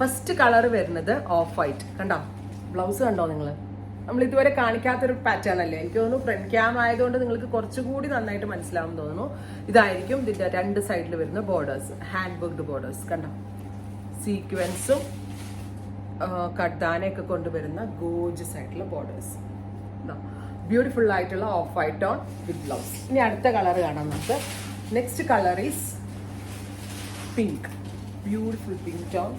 First colour വരുന്നത് of white. കണ്ടോ blouse കണ്ടോ നിങ്ങൾ? നമ്മൾ ഇതുവരെ കാണിക്കാത്തൊരു പാറ്റേൺ അല്ലേ? എനിക്ക് തോന്നുന്നു ഫ്രണ്ട് ക്യാം ആയതുകൊണ്ട് നിങ്ങൾക്ക് കുറച്ചുകൂടി നന്നായിട്ട് മനസ്സിലാവും തോന്നുന്നു. ഇതായിരിക്കും ഇതിന്റെ രണ്ട് സൈഡിൽ വരുന്ന ബോർഡേഴ്സ്, ഹാൻഡ് വർക്ക്ഡ് ബോർഡേഴ്സ്. കണ്ടോ സീക്വൻസും കട്ടാനയൊക്കെ കൊണ്ടുവരുന്ന ഗോർജിയസ് ആയിട്ടുള്ള ബോർഡേഴ്സ്. ബ്യൂട്ടിഫുൾ ആയിട്ടുള്ള of white on with blouse. ഇനി അടുത്ത കളർ കാണാം നമുക്ക്. Next colour is pink. Beautiful pink tone.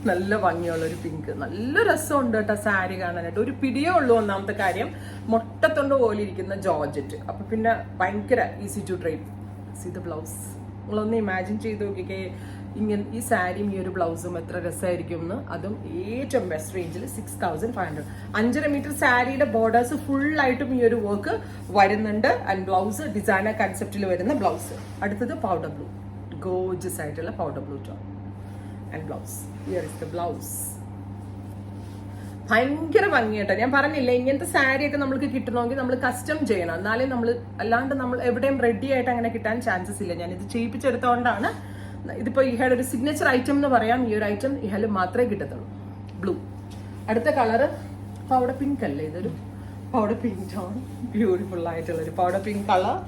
നല്ല ഭംഗിയുള്ള ഒരു പിങ്ക്. നല്ല രസമുണ്ട് കേട്ടോ സാരി കാണാനായിട്ട്. ഒരു പിടിയേ ഉള്ളൂ. ഒന്നാമത്തെ കാര്യം മുട്ടത്തൊണ്ട് പോലെ ഇരിക്കുന്ന ജോർജറ്റ്. അപ്പൊ പിന്നെ ഭയങ്കര easy to drape. See the blouse. നിങ്ങളൊന്ന് ഇമാജിൻ ചെയ്ത് നോക്കിക്കേ, ഇങ്ങനെ ഈ സാരിയും ഈ ഒരു ബ്ലൗസും എത്ര രസമായിരിക്കും എന്ന്. അതും ഏറ്റവും ബെസ്റ്റ് റേഞ്ചിൽ 6500. 5.5 മീറ്റർ സാരിയുടെ ബോർഡേഴ്സ് ഫുള്ളായിട്ടും ഈ ഒരു വർക്ക് വരുന്നുണ്ട്. ആൻഡ് ബ്ലൗസ് ഡിസൈനർ കൺസെപ്റ്റിൽ വരുന്ന ബ്ലൗസ്. അടുത്തത് പൗഡർ ബ്ലൂ, ഗോർജിയസ് ആയിട്ടുള്ള powder blue tone and blouse. Here is the blouse. ഭയങ്കര ഭംഗിയായിട്ടോ. ഞാൻ പറഞ്ഞില്ലേ, ഇങ്ങനത്തെ സാരിയൊക്കെ നമുക്ക് കിട്ടണമെങ്കിൽ നമ്മൾ കസ്റ്റം ചെയ്യണം, എന്നാലേ നമ്മൾ, അല്ലാണ്ട് നമ്മൾ എവിടെയും റെഡി ആയിട്ട് അങ്ങനെ കിട്ടാൻ ചാൻസസ് ഇല്ല. ഞാൻ ഇത് ചെയ്യിപ്പിച്ചെടുത്തോണ്ടാണ്. ഇതിപ്പോ ഇഹയുടെ ഒരു സിഗ്നേച്ചർ ഐറ്റം എന്ന് പറയാം. ഈ ഒരു ഐറ്റം ഇഹയിൽ മാത്രമേ കിട്ടത്തുള്ളൂ. ബ്ലൂ. അടുത്ത കളറ് പൗഡർ പിങ്ക് അല്ലേ? ഇതൊരു പൗഡർ പിങ്ക് ടോൺ. ബ്യൂട്ടിഫുൾ ആയിട്ടുള്ള ഒരു പൗഡർ പിങ്ക് കളർ.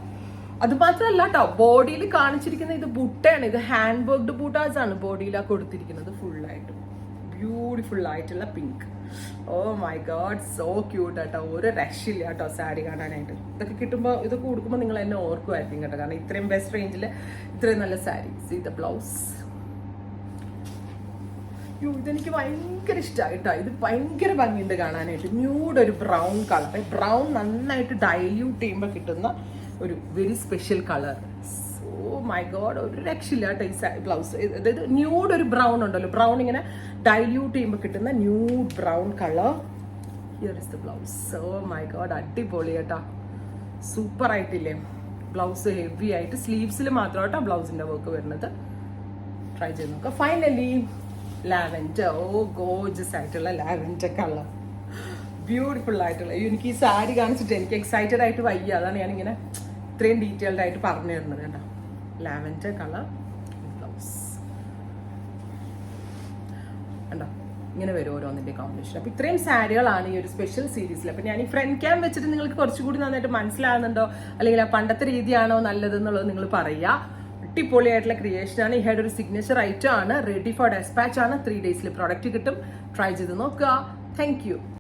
അത് മാത്രമല്ല കേട്ടോ, ബോഡിയിൽ കാണിച്ചിരിക്കുന്ന ഇത് ബുട്ടയാണ്. ഇത് ഹാൻഡ് വർക്ക്ഡ് ബൂട്ടാസ് ആണ് ബോഡിയിലാണ് കൊടുത്തിരിക്കുന്നത് ഫുള്ളായിട്ട്. ബ്യൂട്ടിഫുൾ ആയിട്ടുള്ള pink. Oh my God, so cute കേട്ടോ. ഒരു രക്ഷയില്ല കേട്ടോ സാരി കാണാനായിട്ട്. ഇതൊക്കെ കിട്ടുമ്പോൾ, ഇതൊക്കെ കൊടുക്കുമ്പോൾ നിങ്ങൾ എന്നെ ഓർക്കുമായിരിക്കും കേട്ടോ, കാരണം ഇത്രയും ബെസ്റ്റ് റേഞ്ചിൽ ഇത്രയും നല്ല സാരി. See the blouse. ഇതെനിക്ക് ഭയങ്കര ഇഷ്ടമായിട്ടോ. ഇത് ഭയങ്കര ഭംഗിയുണ്ട് കാണാനായിട്ട്. ന്യൂഡ് ഒരു ബ്രൗൺ കളർ. ബ്രൗൺ നന്നായിട്ട് ഡൈല്യൂട്ട് ചെയ്യുമ്പോൾ കിട്ടുന്ന ഒരു very special colour. Oh my God, ഒരു രക്ഷയില്ല കേട്ടോ ഈ ബ്ലൗസ്. അതായത് ന്യൂഡ് ഒരു ബ്രൗൺ ഉണ്ടല്ലോ, ബ്രൗൺ ഇങ്ങനെ ഡൈല്യൂട്ട് ചെയ്യുമ്പോൾ കിട്ടുന്ന nude brown colour. Here is the blouse. Oh my God, അടിപൊളി കേട്ടോ. സൂപ്പർ ആയിട്ടില്ലേ ബ്ലൗസ്? ഹെവി ആയിട്ട് സ്ലീവ്സിൽ മാത്രം കേട്ടോ ബ്ലൗസിന്റെ വർക്ക് വരുന്നത്. ട്രൈ ചെയ്ത് നോക്കാം. Finally lavender. ഓ ഗോർജിയസ് ആയിട്ടുള്ള ലാവൻഡർ കളർ. ബ്യൂട്ടിഫുൾ ആയിട്ടുള്ള. എനിക്ക് ഈ സാരി കാണിച്ചിട്ട് എനിക്ക് എക്സൈറ്റഡ് ആയിട്ട് വയ്യ. അതാണ് ഞാനിങ്ങനെ ഇത്രയും ഡീറ്റെയിൽഡ് ആയിട്ട് പറഞ്ഞു തരുന്നത് കേട്ടോ. ലാവൻഡർ കളർ ബ്ലൗസ് കണ്ടോ, ഇങ്ങനെ വരും ഓരോന്നിന്റെ കോമ്പിനേഷൻ. അപ്പൊ ഇത്രയും സാരികളാണ് ഈ ഒരു സ്പെഷ്യൽ സീരീസിൽ. അപ്പൊ ഞാൻ ഈ ഫ്രണ്ട് ക്യാം വെച്ചിട്ട് നിങ്ങൾക്ക് കുറച്ചുകൂടി നന്നായിട്ട് മനസ്സിലാകുന്നുണ്ടോ, അല്ലെങ്കിൽ ആ പണ്ടത്തെ രീതിയാണോ നല്ലതെന്നുള്ളത് നിങ്ങൾ പറയുക. അടിപൊളിയായിട്ടുള്ള ക്രിയേഷൻ ആണ്. ഇഹയുടെ ഒരു സിഗ്നേച്ചർ ഐറ്റം ആണ്. റെഡി ഫോർ ഡെസ്പാച്ച് ആണ്. 3 days പ്രൊഡക്റ്റ് കിട്ടും. ട്രൈ ചെയ്ത് നോക്കുക. Thank you.